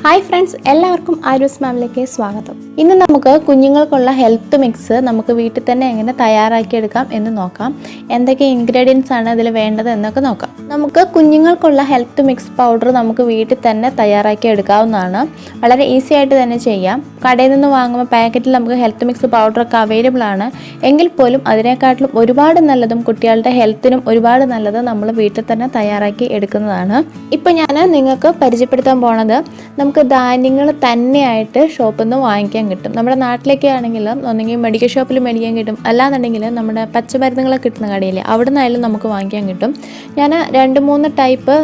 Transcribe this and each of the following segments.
Hi friends, എല്ലാവർക്കും ആരൂസ് മാമിലേക്ക് സ്വാഗതം. ഇന്ന് നമുക്ക് കുഞ്ഞുങ്ങൾക്കുള്ള ഹെൽത്ത് മിക്സ് നമുക്ക് വീട്ടിൽ തന്നെ എങ്ങനെ തയ്യാറാക്കിയെടുക്കാം എന്ന് നോക്കാം. എന്തൊക്കെ ഇൻഗ്രീഡിയൻസ് ആണ് അതിൽ വേണ്ടത് എന്നൊക്കെ നോക്കാം. നമുക്ക് കുഞ്ഞുങ്ങൾക്കുള്ള ഹെൽത്ത് മിക്സ് പൗഡർ നമുക്ക് വീട്ടിൽ തന്നെ തയ്യാറാക്കി എടുക്കാവുന്നതാണ്. വളരെ ഈസി ആയിട്ട് തന്നെ ചെയ്യാം. കടയിൽ നിന്ന് വാങ്ങുമ്പോൾ പാക്കറ്റിൽ നമുക്ക് ഹെൽത്ത് മിക്സ് പൗഡറൊക്കെ അവൈലബിൾ ആണ്. എങ്കിൽ പോലും അതിനേക്കാട്ടിലും ഒരുപാട് നല്ലതും കുട്ടികളുടെ ഹെൽത്തിനും ഒരുപാട് നല്ലത് നമ്മൾ വീട്ടിൽ തന്നെ തയ്യാറാക്കി എടുക്കുന്നതാണ്. ഇപ്പോൾ ഞാൻ നിങ്ങൾക്ക് പരിചയപ്പെടുത്താൻ പോണത് നമുക്ക് ധാന്യങ്ങൾ തന്നെയായിട്ട് ഷോപ്പിൽ നിന്ന് വാങ്ങിക്കാൻ കിട്ടും. നമ്മുടെ നാട്ടിലേക്ക് ആണെങ്കിലും ഒന്നെങ്കിൽ മെഡിക്കൽ ഷോപ്പിൽ മേടിക്കാൻ കിട്ടും, അല്ലാന്നുണ്ടെങ്കിൽ നമ്മുടെ പച്ചമരുന്നുകളൊക്കെ കിട്ടുന്ന കടയിൽ അവിടെ നിന്നായാലും നമുക്ക് വാങ്ങിക്കാൻ കിട്ടും. ഞാൻ 2-3 ടൈപ്പ്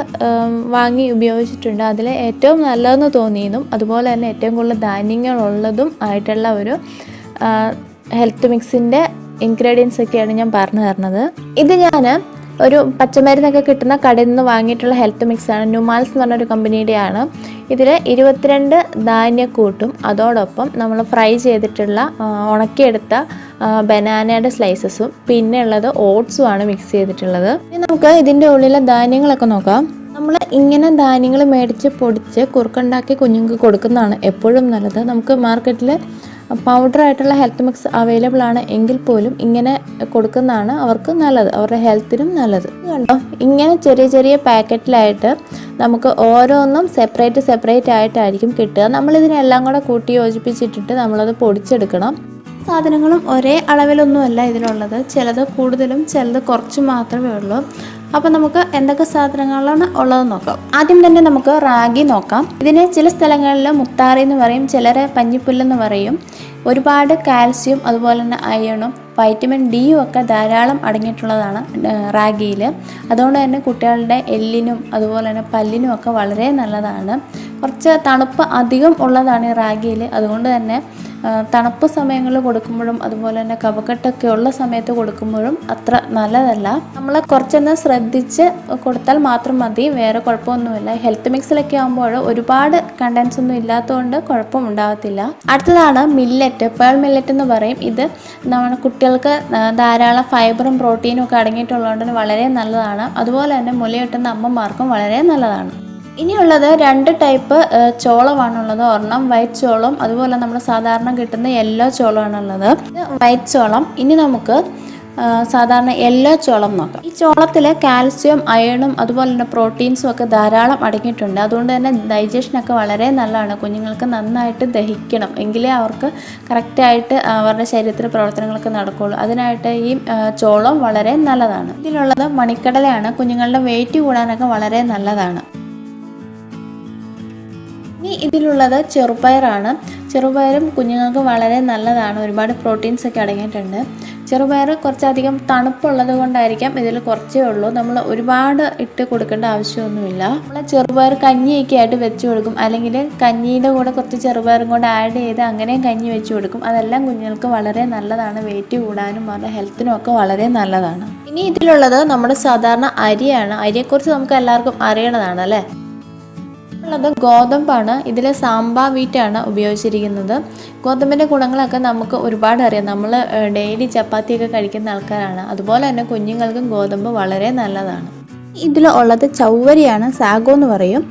വാങ്ങി ഉപയോഗിച്ചിട്ടുണ്ട്. അതിൽ ഏറ്റവും നല്ലതെന്ന് തോന്നിയതും അതുപോലെ തന്നെ ഏറ്റവും കൂടുതൽ ധാന്യങ്ങളുള്ളതും ആയിട്ടുള്ള ഒരു ഹെൽത്ത് മിക്സിൻ്റെ ഇൻഗ്രീഡിയൻസ് ഒക്കെയാണ് ഞാൻ പറഞ്ഞു തരുന്നത്. ഇത് ഞാൻ ഒരു പച്ചമരുന്നൊക്കെ കിട്ടുന്ന കടയിൽ നിന്ന് വാങ്ങിയിട്ടുള്ള ഹെൽത്ത് മിക്സാണ്. ന്യൂമാൽസ് എന്ന് പറഞ്ഞൊരു കമ്പനിയുടെയാണ്. ഇതിൽ 22 ധാന്യക്കൂട്ടും അതോടൊപ്പം നമ്മൾ ഫ്രൈ ചെയ്തിട്ടുള്ള ഉണക്കിയെടുത്ത ബനാനയുടെ സ്ലൈസസും പിന്നെ ഉള്ളത് ഓട്സും ആണ് മിക്സ് ചെയ്തിട്ടുള്ളത്. ഇനി നമുക്ക് ഇതിൻ്റെ ഉള്ളിലെ ധാന്യങ്ങളൊക്കെ നോക്കാം. നമ്മൾ ഇങ്ങനെ ധാന്യങ്ങൾ മേടിച്ച് പൊടിച്ച് കുറുക്കുണ്ടാക്കി കുഞ്ഞുങ്ങൾക്ക് കൊടുക്കുന്നതാണ് എപ്പോഴും നല്ലത്. നമുക്ക് മാർക്കറ്റിൽ പൗഡറായിട്ടുള്ള ഹെൽത്ത് മിക്സ് അവൈലബിൾ ആണ് എങ്കിൽ പോലും ഇങ്ങനെ കൊടുക്കുന്നതാണ് അവർക്ക് നല്ലത്, അവരുടെ ഹെൽത്തിനും നല്ലത്. കണ്ടോ, ഇങ്ങനെ ചെറിയ ചെറിയ പാക്കറ്റിലായിട്ട് നമുക്ക് ഓരോന്നും സെപ്പറേറ്റ് ആയിട്ടായിരിക്കും കിട്ടുക. നമ്മളിതിനെല്ലാം കൂടെ കൂട്ടി യോജിപ്പിച്ചിട്ടിട്ട് നമ്മളത് പൊടിച്ചെടുക്കണം. സാധനങ്ങളും ഒരേ അളവിലൊന്നുമല്ല ഇതിലുള്ളത്. ചിലത് കൂടുതലും ചിലത് കുറച്ചും മാത്രമേ ഉള്ളൂ. അപ്പോൾ നമുക്ക് എന്തൊക്കെ സാധനങ്ങളാണ് ഉള്ളത് നോക്കാം. ആദ്യം തന്നെ നമുക്ക് റാഗി നോക്കാം. ഇതിന് ചില സ്ഥലങ്ങളിൽ മുത്താറി എന്ന് പറയും, ചിലരെ പഞ്ഞിപ്പുല്ലെന്ന് പറയും. ഒരുപാട് കാൽസ്യം അതുപോലെ തന്നെ അയണും വൈറ്റമിൻ ഡിയും ഒക്കെ ധാരാളം അടങ്ങിയിട്ടുള്ളതാണ് റാഗിയിൽ. അതുകൊണ്ട് തന്നെ കുട്ടികളുടെ എല്ലിനും അതുപോലെ തന്നെ പല്ലിനും ഒക്കെ വളരെ നല്ലതാണ്. കുറച്ച് തണുപ്പ് അധികം ഉള്ളതാണ് ഈ റാഗിയിൽ. അതുകൊണ്ട് തന്നെ തണുപ്പ് സമയങ്ങളിൽ കൊടുക്കുമ്പോഴും അതുപോലെ തന്നെ കഫക്കെട്ടൊക്കെ ഉള്ള സമയത്ത് കൊടുക്കുമ്പോഴും അത്ര നല്ലതല്ല. നമ്മൾ കുറച്ചൊന്ന് ശ്രദ്ധിച്ച് കൊടുത്താൽ മാത്രം മതി, വേറെ കുഴപ്പമൊന്നുമില്ല. ഹെൽത്ത് മിക്സിലൊക്കെ ആകുമ്പോൾ ഒരുപാട് കണ്ടൻസ് ഒന്നും ഇല്ലാത്തതുകൊണ്ട് കുഴപ്പമുണ്ടാകത്തില്ല. അടുത്തതാണ് മില്ലറ്റ്, പേൾ മില്ലറ്റ് എന്ന് പറയും. ഇത് നമ്മുടെ കുട്ടികൾക്ക് ധാരാളം ഫൈബറും പ്രോട്ടീനും ഒക്കെ അടങ്ങിയിട്ടുള്ളതുകൊണ്ട് വളരെ നല്ലതാണ്. അതുപോലെ തന്നെ മുലയൂട്ടുന്ന അമ്മമാർക്കും വളരെ നല്ലതാണ്. ഇനിയുള്ളത് 2 ടൈപ്പ് ചോളമാണുള്ളത്. ഒരെണ്ണം വൈറ്റ് ചോളം, അതുപോലെ നമ്മൾ സാധാരണ കിട്ടുന്ന യെല്ലോ ചോളമാണുള്ളത്. വൈറ്റ് ചോളം. ഇനി നമുക്ക് സാധാരണ യെല്ലോ ചോളം നോക്കാം. ഈ ചോളത്തിൽ കാൽസ്യം അയണും അതുപോലെ തന്നെ പ്രോട്ടീൻസും ഒക്കെ ധാരാളം അടങ്ങിയിട്ടുണ്ട്. അതുകൊണ്ട് തന്നെ ഡൈജഷനൊക്കെ വളരെ നല്ലതാണ്. കുഞ്ഞുങ്ങൾക്ക് നന്നായിട്ട് ദഹിക്കണം എങ്കിലേ അവർക്ക് കറക്റ്റായിട്ട് അവരുടെ ശരീരത്തിലെ പ്രവർത്തനങ്ങളൊക്കെ നടക്കുകയുള്ളൂ. അതിനായിട്ട് ഈ ചോളം വളരെ നല്ലതാണ്. ഇതിലുള്ളത് മണിക്കടലയാണ്. കുഞ്ഞുങ്ങളുടെ വെയിറ്റ് കൂടാനൊക്കെ വളരെ നല്ലതാണ്. ഇനി ഇതിലുള്ളത് ചെറുപയറാണ്. ചെറുപയറും കുഞ്ഞുങ്ങൾക്ക് വളരെ നല്ലതാണ്. ഒരുപാട് പ്രോട്ടീൻസ് ഒക്കെ അടങ്ങിയിട്ടുണ്ട്. ചെറുപയർ കുറച്ചധികം തണുപ്പുള്ളത് കൊണ്ടായിരിക്കാം ഇതിൽ കുറച്ചേ ഉള്ളൂ. നമ്മൾ ഒരുപാട് ഇട്ട് കൊടുക്കേണ്ട ആവശ്യമൊന്നുമില്ല. നമ്മൾ ചെറുപയർ കഞ്ഞിയൊക്കെ ആയിട്ട് വെച്ച് കൊടുക്കും, അല്ലെങ്കിൽ കഞ്ഞിയുടെ കൂടെ കുറച്ച് ചെറുപയറും കൂടെ ആഡ് ചെയ്ത് അങ്ങനെയും കഞ്ഞി വെച്ച് കൊടുക്കും. അതെല്ലാം കുഞ്ഞുങ്ങൾക്ക് വളരെ നല്ലതാണ്. വെയിറ്റ് കൂടാനും അവരുടെ ഹെൽത്തിനും ഒക്കെ വളരെ നല്ലതാണ്. ഇനി ഇതിലുള്ളത് നമ്മുടെ സാധാരണ അരിയാണ്. അരിയെക്കുറിച്ച് നമുക്ക് എല്ലാവർക്കും അറിയണതാണ് അല്ലേ. ഉള്ളത് ഗോതമ്പാണ്. ഇതിൽ സാമ്പ വീറ്റാണ് ഉപയോഗിച്ചിരിക്കുന്നത്. ഗോതമ്പിൻ്റെ ഗുണങ്ങളൊക്കെ നമുക്ക് ഒരുപാട് അറിയാം. നമ്മൾ ഡെയിലി ചപ്പാത്തിയൊക്കെ കഴിക്കുന്ന ആൾക്കാരാണ്. അതുപോലെ തന്നെ കുഞ്ഞുങ്ങൾക്കും ഗോതമ്പ് വളരെ നല്ലതാണ്. ഇതിൽ ഉള്ളത് ചവ്വരിയാണ്, സാഗോ എന്ന് പറയും.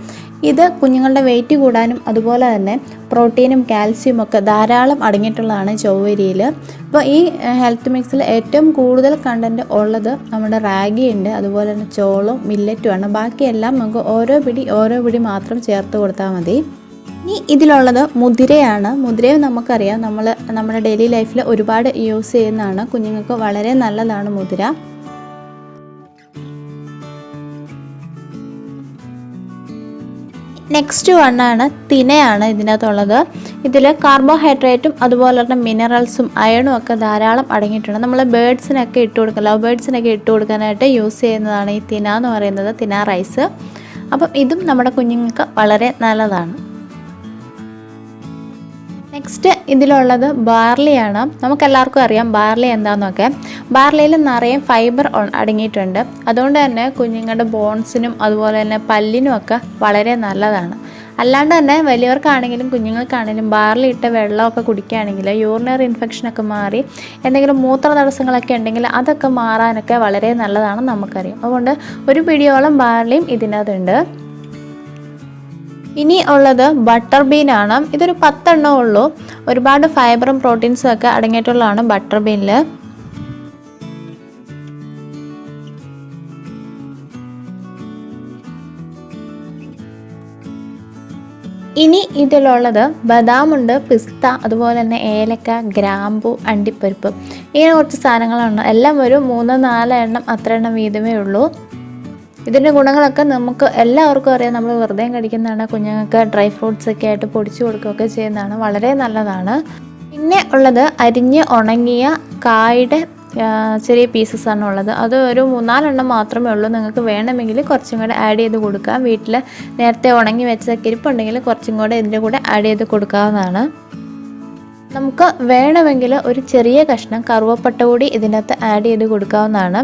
ഇത് കുഞ്ഞുങ്ങളുടെ വെയിറ്റ് കൂടാനും അതുപോലെ തന്നെ പ്രോട്ടീനും കാൽസ്യം ഒക്കെ ധാരാളം അടങ്ങിയിട്ടുള്ളതാണ് ചവ്വരിയിൽ. അപ്പോൾ ഈ ഹെൽത്ത് മിക്സിൽ ഏറ്റവും കൂടുതൽ കണ്ടൻറ്റ് ഉള്ളത് നമ്മുടെ റാഗി ഉണ്ട്, അതുപോലെ തന്നെ ചോളവും മില്ലറ്റുമാണ്. ബാക്കിയെല്ലാം നമുക്ക് ഓരോ പിടി മാത്രം ചേർത്ത് കൊടുത്താൽ മതി. ഇനി ഇതിലുള്ളത് മുതിരയാണ്. മുതിരയും നമുക്കറിയാം, നമ്മുടെ ഡെയിലി ലൈഫിൽ ഒരുപാട് യൂസ് ചെയ്യുന്നതാണ്. കുഞ്ഞുങ്ങൾക്ക് വളരെ നല്ലതാണ് മുതിര. നെക്സ്റ്റ് വണ്ണാണ് തിനയാണ് ഇതിനകത്തുള്ളത്. ഇതിൽ കാർബോഹൈഡ്രേറ്റും അതുപോലെ തന്നെ മിനറൽസും അയണും ഒക്കെ ധാരാളം അടങ്ങിയിട്ടുണ്ട്. നമ്മൾ ബേഡ്സിനൊക്കെ ഇട്ട് കൊടുക്കുക, ലവ് ബേഡ്സിനൊക്കെ ഇട്ട് കൊടുക്കാനായിട്ട് യൂസ് ചെയ്യുന്നതാണ് ഈ തിന എന്ന് പറയുന്നത്, തിന റൈസ്. അപ്പം ഇതും നമ്മുടെ കുഞ്ഞുങ്ങൾക്ക് വളരെ നല്ലതാണ്. നെക്സ്റ്റ് ഇതിലുള്ളത് ബാർലിയാണ്. നമുക്കെല്ലാവർക്കും അറിയാം ബാർലി എന്താണെന്നൊക്കെ. ബാർലിയിൽ നിറയെ ഫൈബർ അടങ്ങിയിട്ടുണ്ട്. അതുകൊണ്ട് തന്നെ കുഞ്ഞുങ്ങളുടെ ബോൺസിനും അതുപോലെ തന്നെ പല്ലിനും ഒക്കെ വളരെ നല്ലതാണ്. അല്ലാണ്ട് തന്നെ വലിയവർക്കാണെങ്കിലും കുഞ്ഞുങ്ങൾക്കാണെങ്കിലും ബാർലി ഇട്ട വെള്ളമൊക്കെ കുടിക്കുകയാണെങ്കിൽ യൂറിനറി ഇൻഫെക്ഷനൊക്കെ മാറി എന്തെങ്കിലും മൂത്ര തടസ്സങ്ങളൊക്കെ ഉണ്ടെങ്കിൽ അതൊക്കെ മാറാനൊക്കെ വളരെ നല്ലതാണെന്ന് നമുക്കറിയാം. അതുകൊണ്ട് ഒരു പിടിയോളം ബാർലിയും ഇതിനകത്തുണ്ട്. ഇനി ഉള്ളത് ബട്ടർ ബീനാണ്. ഇതൊരു 10 എണ്ണമേ ഉള്ളൂ. ഒരുപാട് ഫൈബറും പ്രോട്ടീൻസും ഒക്കെ അടങ്ങിയിട്ടുള്ളതാണ് ബട്ടർ ബീനിൽ. ഇനി ഇതിലുള്ളത് ബദാമുണ്ട്, പിസ്ത, അതുപോലെ തന്നെ ഏലക്ക, ഗ്രാമ്പു, അണ്ടിപ്പരിപ്പ്, ഇങ്ങനെ കുറച്ച് സാധനങ്ങളാണ്. എല്ലാം ഒരു 3-4 എണ്ണം അത്ര എണ്ണം വീതമേ ഉള്ളൂ. ഇതിൻ്റെ ഗുണങ്ങളൊക്കെ നമുക്ക് എല്ലാവർക്കും അറിയാം. നമ്മൾ വെറുതെ കഴിക്കുന്നതാണ്. കുഞ്ഞുങ്ങൾക്ക് ഡ്രൈ ഫ്രൂട്ട്സ് ഒക്കെ ആയിട്ട് പൊടിച്ചു കൊടുക്കുകയൊക്കെ ചെയ്യുന്നതാണ്. വളരെ നല്ലതാണ്. പിന്നെ ഉള്ളത് അരിഞ്ഞ് ഉണങ്ങിയ കായുടെ ചെറിയ പീസസ് ആണ് ഉള്ളത്. അത് ഒരു 3-4 എണ്ണം മാത്രമേ ഉള്ളൂ. നിങ്ങൾക്ക് വേണമെങ്കിൽ കുറച്ചും കൂടെ ആഡ് ചെയ്ത് കൊടുക്കാം. വീട്ടിൽ നേരത്തെ ഉണങ്ങി വെച്ച കിരിപ്പുണ്ടെങ്കിൽ കുറച്ചും കൂടെ ഇതിൻ്റെ കൂടെ ആഡ് ചെയ്ത് കൊടുക്കാവുന്നതാണ്. നമുക്ക് വേണമെങ്കിൽ ഒരു ചെറിയ കഷ്ണം കറുവപ്പട്ട കൂടി ഇതിനകത്ത് ആഡ് ചെയ്ത് കൊടുക്കാവുന്നതാണ്.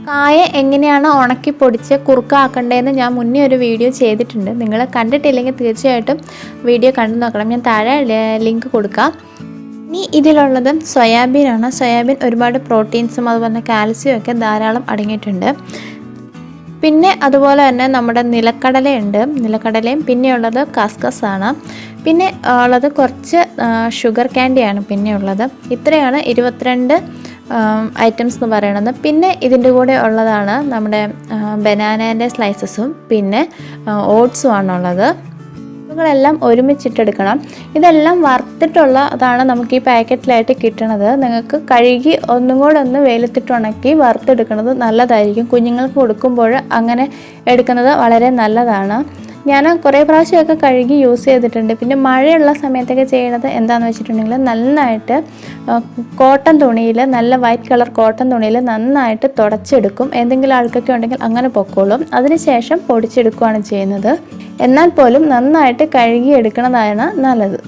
കായ എങ്ങനെയാണ് ഉണക്കി പൊടിച്ച് കുറുക്കാക്കേണ്ടതെന്ന് ഞാൻ മുന്നേ ഒരു വീഡിയോ ചെയ്തിട്ടുണ്ട്. നിങ്ങൾ കണ്ടിട്ടില്ലെങ്കിൽ തീർച്ചയായിട്ടും വീഡിയോ കണ്ടു നോക്കണം. ഞാൻ താഴെ ലിങ്ക് കൊടുക്കാം. ഇനി ഇതിലുള്ളത് സോയാബീനാണ്. സോയാബീൻ ഒരുപാട് പ്രോട്ടീൻസും അതുപോലെ തന്നെ കാൽസ്യം ഒക്കെ ധാരാളം അടങ്ങിയിട്ടുണ്ട്. പിന്നെ അതുപോലെ തന്നെ നമ്മുടെ നിലക്കടലയുണ്ട്, നിലക്കടലയും. പിന്നെയുള്ളത് കസ്കസ് ആണ്. പിന്നെ ഉള്ളത് കുറച്ച് ഷുഗർ ക്യാൻഡിയാണ് പിന്നെ ഉള്ളത്. ഇത്രയാണ് 22 ഐറ്റംസ് എന്ന് പറയുന്നത്. പിന്നെ ഇതിൻ്റെ കൂടെ ഉള്ളതാണ് നമ്മുടെ ബനാനേൻ്റെ സ്ലൈസസും പിന്നെ ഓട്സും ആണുള്ളത്. ഇവകളെല്ലാം ഒരുമിച്ചിട്ടെടുക്കണം. ഇതെല്ലാം വറുത്തിട്ടുള്ളതാണ് നമുക്ക് ഈ പാക്കറ്റിലായിട്ട് കിട്ടണത്. നിങ്ങൾക്ക് കഴുകി ഒന്നും കൂടെ ഒന്ന് വെയിലത്തിട്ട് ഉണക്കി വറുത്തെടുക്കുന്നത് നല്ലതായിരിക്കും. കുഞ്ഞുങ്ങൾക്ക് കൊടുക്കുമ്പോൾ അങ്ങനെ എടുക്കുന്നത് വളരെ നല്ലതാണ്. ഞാൻ കുറേ പ്രാവശ്യമൊക്കെ കഴുകി യൂസ് ചെയ്തിട്ടുണ്ട്. പിന്നെ മഴയുള്ള സമയത്തൊക്കെ ചെയ്യണത് എന്താണെന്ന് വെച്ചിട്ടുണ്ടെങ്കിൽ നന്നായിട്ട് കോട്ടൺ തുണിയിൽ, നല്ല വൈറ്റ് കളർ കോട്ടൺ തുണിയിൽ നന്നായിട്ട് തുടച്ചെടുക്കും. എന്തെങ്കിലും അഴുക്കൊക്കെ ഉണ്ടെങ്കിൽ അങ്ങനെ പൊക്കോളും. അതിനുശേഷം പൊടിച്ചെടുക്കുകയാണ് ചെയ്യുന്നത്. എന്നാൽ പോലും നന്നായിട്ട് കഴുകി എടുക്കുന്നതാണ് നല്ലത്.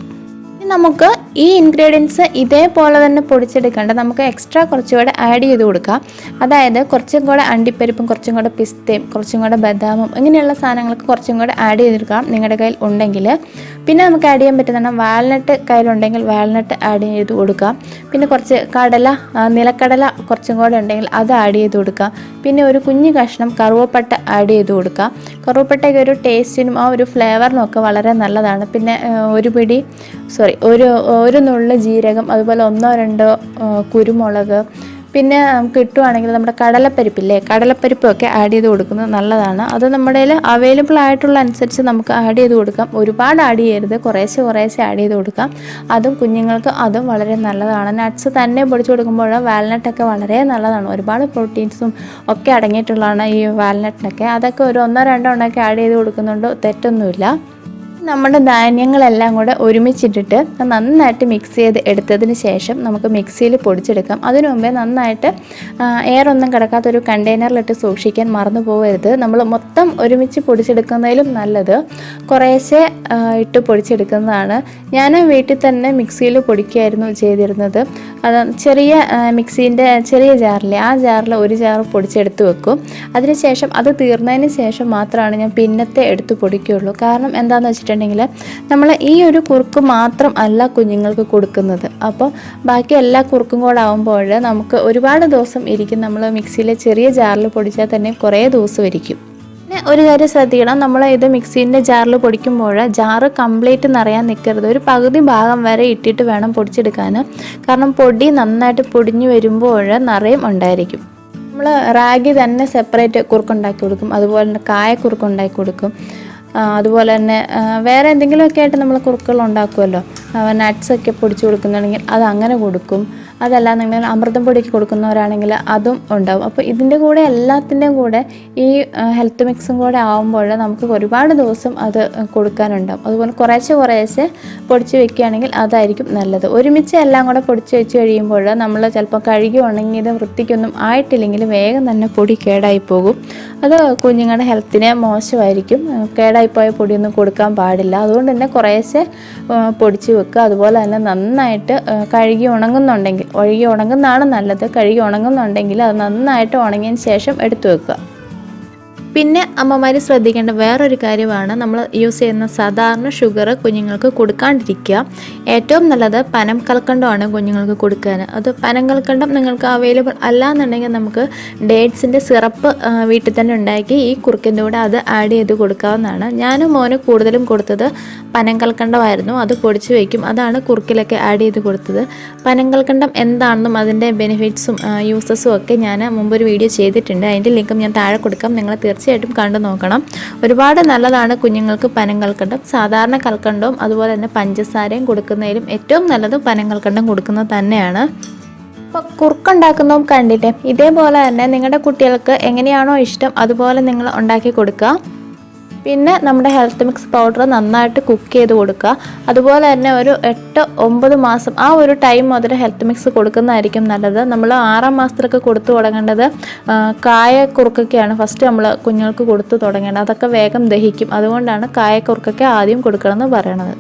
നമുക്ക് ഈ ഇൻഗ്രീഡിയൻസ് ഇതേപോലെ തന്നെ പൊടിച്ചെടുക്കേണ്ട, നമുക്ക് എക്സ്ട്രാ കുറച്ചുകൂടെ ആഡ് ചെയ്ത് കൊടുക്കാം. അതായത് കുറച്ചും കൂടെ അണ്ടിപ്പരിപ്പും കുറച്ചും കൂടെ പിസ്തയും കുറച്ചും കൂടെ ബദാമും ഇങ്ങനെയുള്ള സാധനങ്ങൾക്ക് കുറച്ചും കൂടെ ആഡ് ചെയ്തെടുക്കാം നിങ്ങളുടെ കയ്യിൽ ഉണ്ടെങ്കിൽ. പിന്നെ നമുക്ക് ആഡ് ചെയ്യാൻ പറ്റുന്നതാണ് വാൽനട്ട് കയ്യിലുണ്ടെങ്കിൽ വാൽനട്ട് ആഡ് ചെയ്ത് കൊടുക്കാം. പിന്നെ കുറച്ച് നിലക്കടല കുറച്ചും കൂടെ ഉണ്ടെങ്കിൽ അത് ആഡ് ചെയ്ത് കൊടുക്കാം. പിന്നെ ഒരു കുഞ്ഞു കഷ്ണം കറുവപ്പട്ട ആഡ് ചെയ്ത് കൊടുക്കാം. കറുവപ്പട്ടയ്ക്ക് ഒരു ടേസ്റ്റിനും ആ ഒരു ഫ്ലേവറിനും ഒക്കെ വളരെ നല്ലതാണ്. പിന്നെ ഒരു നുള്ള് ജീരകം, അതുപോലെ 1-2 കുരുമുളക്, പിന്നെ നമുക്ക് കിട്ടുവാണെങ്കിൽ നമ്മുടെ കടലപ്പരിപ്പൊക്കെ ആഡ് ചെയ്ത് കൊടുക്കുന്നത് നല്ലതാണ്. അത് നമ്മുടെ കയ്യിൽ അവൈലബിൾ ആയിട്ടുള്ള അനുസരിച്ച് നമുക്ക് ആഡ് ചെയ്ത് കൊടുക്കാം. ഒരുപാട് ആഡ് ചെയ്യരുത്, കുറേശ്ശെ ആഡ് ചെയ്ത് കൊടുക്കാം. അതും കുഞ്ഞുങ്ങൾക്ക് അതും വളരെ നല്ലതാണ്. നട്ട്സ് തന്നെ പൊടിച്ച് കൊടുക്കുമ്പോൾ വാൽനട്ടൊക്കെ വളരെ നല്ലതാണ്. ഒരുപാട് പ്രോട്ടീൻസും ഒക്കെ അടങ്ങിയിട്ടുള്ളതാണ് ഈ വാൽനട്ടിനൊക്കെ. അതൊക്കെ ഒരു 1-2 എണ്ണമൊക്കെ ആഡ് ചെയ്ത് കൊടുക്കുന്നുണ്ട്, തെറ്റൊന്നുമില്ല. നമ്മുടെ ധാന്യങ്ങളെല്ലാം കൂടെ ഒരുമിച്ചിട്ടിട്ട് നന്നായിട്ട് മിക്സ് ചെയ്ത് എടുത്തതിന് ശേഷം നമുക്ക് മിക്സിയിൽ പൊടിച്ചെടുക്കാം. അതിനു മുമ്പേ നന്നായിട്ട് എയറൊന്നും കിടക്കാത്തൊരു കണ്ടെയ്നറിലിട്ട് സൂക്ഷിക്കാൻ മറന്നു പോകരുത്. നമ്മൾ മൊത്തം ഒരുമിച്ച് പൊടിച്ചെടുക്കുന്നതിലും നല്ലത് കുറേശ്ശെ ഇട്ട് പൊടിച്ചെടുക്കുന്നതാണ്. ഞാൻ വീട്ടിൽ തന്നെ മിക്സിയിൽ പൊടിക്കുകയായിരുന്നു ചെയ്തിരുന്നത്. അത് ചെറിയ മിക്സീൻ്റെ ചെറിയ ജാറിൽ, ആ ജാറിൽ ഒരു ജാർ പൊടിച്ചെടുത്ത് വെക്കും. അതിനുശേഷം അത് തീർന്നതിന് ശേഷം മാത്രമാണ് ഞാൻ പിന്നത്തെ എടുത്ത് പൊടിക്കുകയുള്ളൂ. കാരണം എന്താണെന്ന് വെച്ചിട്ടുണ്ടെങ്കിൽ നമ്മൾ ഈ ഒരു കുറുക്ക് മാത്രം അല്ല കുഞ്ഞുങ്ങൾക്ക് കൊടുക്കുന്നത്. അപ്പോൾ ബാക്കി എല്ലാ കുറുക്കും കൂടെ ആകുമ്പോൾ നമുക്ക് ഒരുപാട് ദിവസം ഇരിക്കും. നമ്മൾ മിക്സിയിലെ ചെറിയ ജാറിൽ പൊടിച്ചാൽ തന്നെ കുറേ ദിവസം ഇരിക്കും. പിന്നെ ഒരു കാര്യം ശ്രദ്ധിക്കണം, നമ്മൾ ഇത് മിക്സീൻ്റെ ജാറിൽ പൊടിക്കുമ്പോൾ ജാറ് കംപ്ലീറ്റ് നിറയാൻ നിൽക്കരുത്. ഒരു പകുതി ഭാഗം വരെ ഇട്ടിട്ട് വേണം പൊടിച്ചെടുക്കാൻ. കാരണം പൊടി നന്നായിട്ട് പൊടിഞ്ഞു വരുമ്പോൾ നിറയും ഉണ്ടായിരിക്കും. നമ്മൾ റാഗി തന്നെ സെപ്പറേറ്റ് കുറുക്കുണ്ടാക്കി കൊടുക്കും, അതുപോലെ തന്നെ കായ കുറുക്കുണ്ടാക്കി കൊടുക്കും. അതുപോലെ തന്നെ വേറെ എന്തെങ്കിലുമൊക്കെ ആയിട്ട് നമ്മൾ കുറുക്കുകൾ ഉണ്ടാക്കുമല്ലോ, നട്ട്സൊക്കെ പൊടിച്ച് കൊടുക്കുന്നുണ്ടെങ്കിൽ അത് അങ്ങനെ കൊടുക്കും. അതല്ലാന്നുണ്ടെങ്കിൽ അമൃതം പൊടിക്ക് കൊടുക്കുന്നവരാണെങ്കിൽ അതും ഉണ്ടാവും. അപ്പോൾ ഇതിൻ്റെ കൂടെ എല്ലാത്തിൻ്റെയും കൂടെ ഈ ഹെൽത്ത് മിക്സും കൂടെ ആകുമ്പോൾ നമുക്ക് ഒരുപാട് ദിവസം അത് കൊടുക്കാനുണ്ടാവും. അതുപോലെ കുറേശ്ശെ പൊടിച്ച് വെക്കുകയാണെങ്കിൽ അതായിരിക്കും നല്ലത്. ഒരുമിച്ച് എല്ലാം കൂടെ പൊടിച്ച് വെച്ച് കഴിയുമ്പോൾ നമ്മൾ ചിലപ്പോൾ കഴുകി ഉണങ്ങിയത് വൃത്തിക്കൊന്നും ആയിട്ടില്ലെങ്കിൽ വേഗം തന്നെ പൊടി കേടായി പോകും. അത് കുഞ്ഞുങ്ങളുടെ ഹെൽത്തിന് മോശമായിരിക്കും. കേടായിപ്പോയ പൊടിയൊന്നും കൊടുക്കാൻ പാടില്ല. അതുകൊണ്ട് തന്നെ കുറേശ്ശെ പൊടിച്ച് വെക്കുക. അതുപോലെ തന്നെ നന്നായിട്ട് കഴുകി ഉണങ്ങുന്നതാണ് നല്ലത്. കഴുകി ഉണങ്ങുന്നുണ്ടെങ്കിൽ അത് നന്നായിട്ട് ഉണങ്ങിയതിന് ശേഷം എടുത്തു വെക്കുക. പിന്നെ അമ്മമാർ ശ്രദ്ധിക്കേണ്ട വേറൊരു കാര്യമാണ് നമ്മൾ യൂസ് ചെയ്യുന്ന സാധാരണ ഷുഗർ കുഞ്ഞുങ്ങൾക്ക് കൊടുക്കാണ്ടിരിക്കുക. ഏറ്റവും നല്ലത് പനം കൽക്കണ്ടമാണ് കുഞ്ഞുങ്ങൾക്ക് കൊടുക്കാൻ. അത് പനം കൽക്കണ്ടം നിങ്ങൾക്ക് അവൈലബിൾ അല്ല എന്നുണ്ടെങ്കിൽ നമുക്ക് ഡേറ്റ്സിൻ്റെ സിറപ്പ് വീട്ടിൽ തന്നെ ഉണ്ടാക്കി ഈ കുറുക്കിൻ്റെ കൂടെ അത് ആഡ് ചെയ്ത് കൊടുക്കാവുന്നതാണ്. ഞാനും മോന് കൂടുതലും കൊടുത്തത് പനം കൽക്കണ്ടമായിരുന്നു. അത് പൊടിച്ച് വയ്ക്കും, അതാണ് കുറുക്കിലൊക്കെ ആഡ് ചെയ്ത് കൊടുത്തത്. പനം കൽക്കണ്ടം എന്താണെന്നും അതിൻ്റെ ബെനിഫിറ്റ്സും യൂസസും ഒക്കെ ഞാൻ മുമ്പൊരു വീഡിയോ ചെയ്തിട്ടുണ്ട്. അതിൻ്റെ ലിങ്കും ഞാൻ താഴെ കൊടുക്കാം, നിങ്ങൾ തീർച്ചയായിട്ടും കണ്ടു നോക്കണം. ഒരുപാട് നല്ലതാണ് കുഞ്ഞുങ്ങൾക്ക് പനം കൽക്കണ്ടം. സാധാരണ കൽക്കണ്ടവും അതുപോലെ തന്നെ പഞ്ചസാരയും കൊടുക്കുന്നതിലും ഏറ്റവും നല്ലത് പനം കൽക്കണ്ടം കൊടുക്കുന്നത് തന്നെയാണ്. അപ്പോൾ കുറുക്കുണ്ടാക്കുന്നതും കണ്ടില്ലേ, ഇതേപോലെ തന്നെ നിങ്ങളുടെ കുട്ടികൾക്ക് എങ്ങനെയാണോ ഇഷ്ടം അതുപോലെ നിങ്ങൾ ഉണ്ടാക്കി കൊടുക്കുക. പിന്നെ നമ്മുടെ ഹെൽത്ത് മിക്സ് പൗഡർ നന്നായിട്ട് കുക്ക് ചെയ്ത് കൊടുക്കുക. അതുപോലെ തന്നെ ഒരു 8-9 മാസം ആ ഒരു ടൈം മുതൽ ഹെൽത്ത് മിക്സ് കൊടുക്കുന്നതായിരിക്കും നല്ലത്. നമ്മൾ 6-ാം മാസത്തിലൊക്കെ കൊടുത്തു തുടങ്ങേണ്ടത് കായക്കുറുക്കൊക്കെയാണ് ഫസ്റ്റ് നമ്മൾ കുഞ്ഞുങ്ങൾക്ക് കൊടുത്തു തുടങ്ങേണ്ടത്. അതൊക്കെ വേഗം ദഹിക്കും, അതുകൊണ്ടാണ് കായക്കുറുക്കൊക്കെ ആദ്യം കൊടുക്കണമെന്ന് പറയണത്.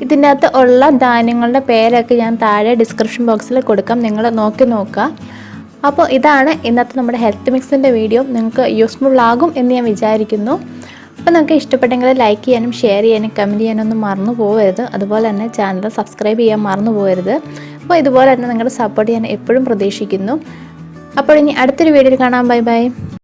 ഇതിൻ്റെ അകത്ത് ഉള്ള ധാന്യങ്ങളുടെ പേരൊക്കെ ഞാൻ താഴെ ഡിസ്ക്രിപ്ഷൻ ബോക്സിൽ കൊടുക്കാം, നിങ്ങൾ നോക്കുക. അപ്പോൾ ഇതാണ് ഇന്നത്തെ നമ്മുടെ ഹെൽത്ത് മിക്സിൻ്റെ വീഡിയോ. നിങ്ങൾക്ക് യൂസ്ഫുൾ ആകും എന്ന് ഞാൻ വിചാരിക്കുന്നു. അപ്പോൾ നിങ്ങൾക്ക് ഇഷ്ടപ്പെട്ടെങ്കിൽ ലൈക്ക് ചെയ്യാനും ഷെയർ ചെയ്യാനും കമൻറ്റ് ചെയ്യാനൊന്നും മറന്നു പോകരുത്. അതുപോലെ തന്നെ ചാനൽ സബ്സ്ക്രൈബ് ചെയ്യാൻ മറന്നു പോകരുത്. അപ്പോൾ ഇതുപോലെ തന്നെ നിങ്ങളുടെ സപ്പോർട്ട് ഞാൻ എപ്പോഴും പ്രതീക്ഷിക്കുന്നു. അപ്പോൾ ഇനി അടുത്തൊരു വീഡിയോയിൽ കാണാം. Bye bye.